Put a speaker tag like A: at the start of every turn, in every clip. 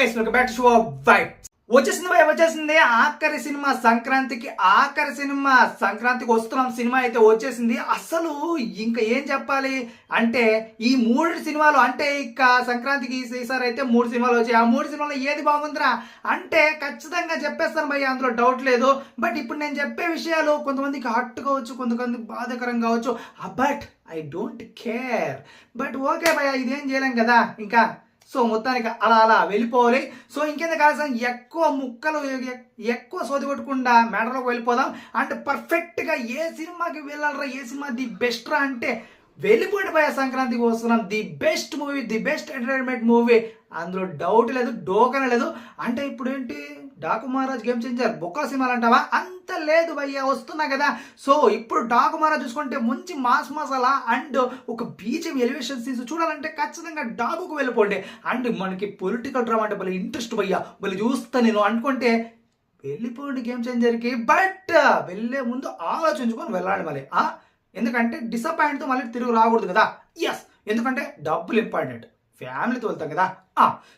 A: Guys welcome back to show vibe. వచ్చేసింది ఆఖరి cinema సంక్రాంతికి. వస్తున్నాం. సినిమా అయితే వచ్చేసింది. అసలు ఇంకా ఏం చెప్పాలి అంటే ఈ 3 సినిమాలు అంటే ఇక సంక్రాంతికి ఈసారి అయితే 3 సినిమాలు వచ్చాయి. ఆ 3 సినిమాలో ఏది బాగుందిరా అంటే ఖచ్చితంగా చెప్పేస్తాను భయ్య, అందులో డౌట్ లేదు. బట్ ఇప్పుడు నేను చెప్పే విషయాలు కొంతమందికి హట్ కావచ్చు, కొంతమందికి బాధాకరం కావచ్చు. But I don't care. But okay భయ్య, ఇదేం చేయలేం కదా ఇంకా. సో మొత్తానికి అలా వెళ్ళిపోవాలి. సో ఇంకేంత కాల్సిన ఎక్కువ ముక్కలు ఎక్కువ సోది కొట్టకుండా మ్యాటర్లోకి వెళ్ళిపోదాం. అంటే పర్ఫెక్ట్గా ఏ సినిమాకి వెళ్ళాలరా, ఏ సినిమా ది బెస్ట్ రా అంటే వెళ్ళిపోయి పోయా. సంక్రాంతికి వస్తున్నాం. The best movie, the best entertainment movie, అందులో డౌట్ లేదు, డోకనే లేదు. అంటే ఇప్పుడు ఏంటి డాకు మహారాజ్ గేమ్ చేంజర్ బొక్క సినిమాలు అంటావా? అంత లేదు భయ్య, వస్తున్నా కదా. సో ఇప్పుడు డాకు మహారాజ్ చూసుకుంటే మంచి మాస్ మసాలా అండ్ ఒక బీజం ఎలివేషన్ సీన్స్ చూడాలంటే ఖచ్చితంగా డాకుకు వెళ్ళిపోండి. అండ్ మనకి పొలిటికల్ డ్రామా అంటే భలే ఇంట్రెస్ట్ భయ్య, భలే చూస్తా నేను అనుకుంటే వెళ్ళిపోండి గేమ్ చేంజర్కి. బట్ వెళ్ళే ముందు ఆలోచించుకొని వెళ్ళాలి మళ్ళీ. ఎందుకంటే డిసప్పాయింట్తో మళ్ళీ తిరిగి రాకూడదు కదా. ఎస్, ఎందుకంటే డబ్బులు ఇంపార్టెంట్, ఫ్యామిలీతో వెళ్తాం కదా.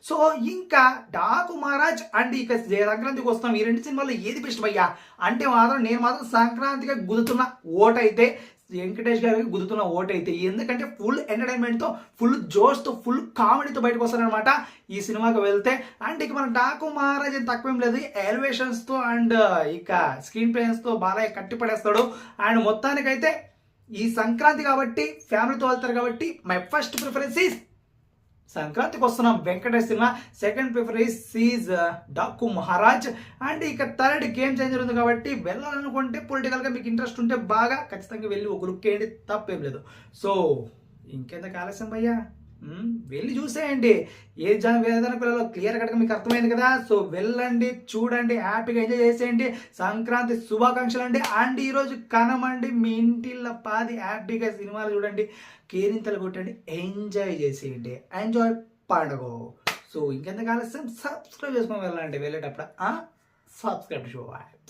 A: సో ఇంకా డాకు మహారాజ్ అండ్ ఇక సంక్రాంతికి వస్తాం. ఈ 2 సినిమాల్లో ఏది బెస్ట్ భయ్యా అంటే నేను మాత్రం సంక్రాంతిగా గుద్దుతున్న ఓటైతే వెంకటేష్ గారికి గుద్దుతున్న ఓటైతే. ఎందుకంటే ఫుల్ ఎంటర్టైన్మెంట్తో, ఫుల్ జోష్తో, ఫుల్ కామెడీతో బయటకు వస్తారనమాట ఈ సినిమాకి వెళ్తే. అండ్ ఇక మన డాకు మహారాజ్ అని తక్కువేం లేదు, ఎలివేషన్స్తో అండ్ ఇక స్క్రీన్ ప్లేస్తో బాగా కట్టిపడేస్తాడు. అండ్ మొత్తానికైతే ఈ సంక్రాంతి కాబట్టి ఫ్యామిలీతో వెళ్తారు కాబట్టి మై ఫస్ట్ ప్రిఫరెన్స్ ఈజ్ సంక్రాంతికి వస్తున్నాం Venkatesh cinema. Second preference is Daaku Maharaj. And ఇక థర్డ్ గేమ్ చేంజర్ ఉంది కాబట్టి వెళ్ళాలనుకుంటే పొలిటికల్గా మీకు ఇంట్రెస్ట్ ఉంటే బాగా ఖచ్చితంగా వెళ్ళి ఒక లుక్ వేయండి, తప్పేం లేదు. సో ఇంకెంత ఆలస్యం భయ్యా, వెళ్ళి చూసేయండి. ఏ వేదన పిల్లలు క్లియర్ కట్గా మీకు అర్థమైంది కదా. సో వెళ్ళండి, చూడండి, హ్యాపీగా ఎంజాయ్ చేసేయండి. సంక్రాంతి శుభాకాంక్షలు అండి. అండ్ ఈరోజు కనమండి మీ ఇంటిల్లో పాది హ్యాపీగా సినిమాలు చూడండి, కేరింతలు కొట్టండి, ఎంజాయ్ చేసేయండి. ఎంజాయ్ పండుగ. సో ఇంకెంత ఆలస్యం సబ్స్క్రైబ్ చేసుకొని వెళ్ళండి వెళ్ళేటప్పుడు. Subscribe show.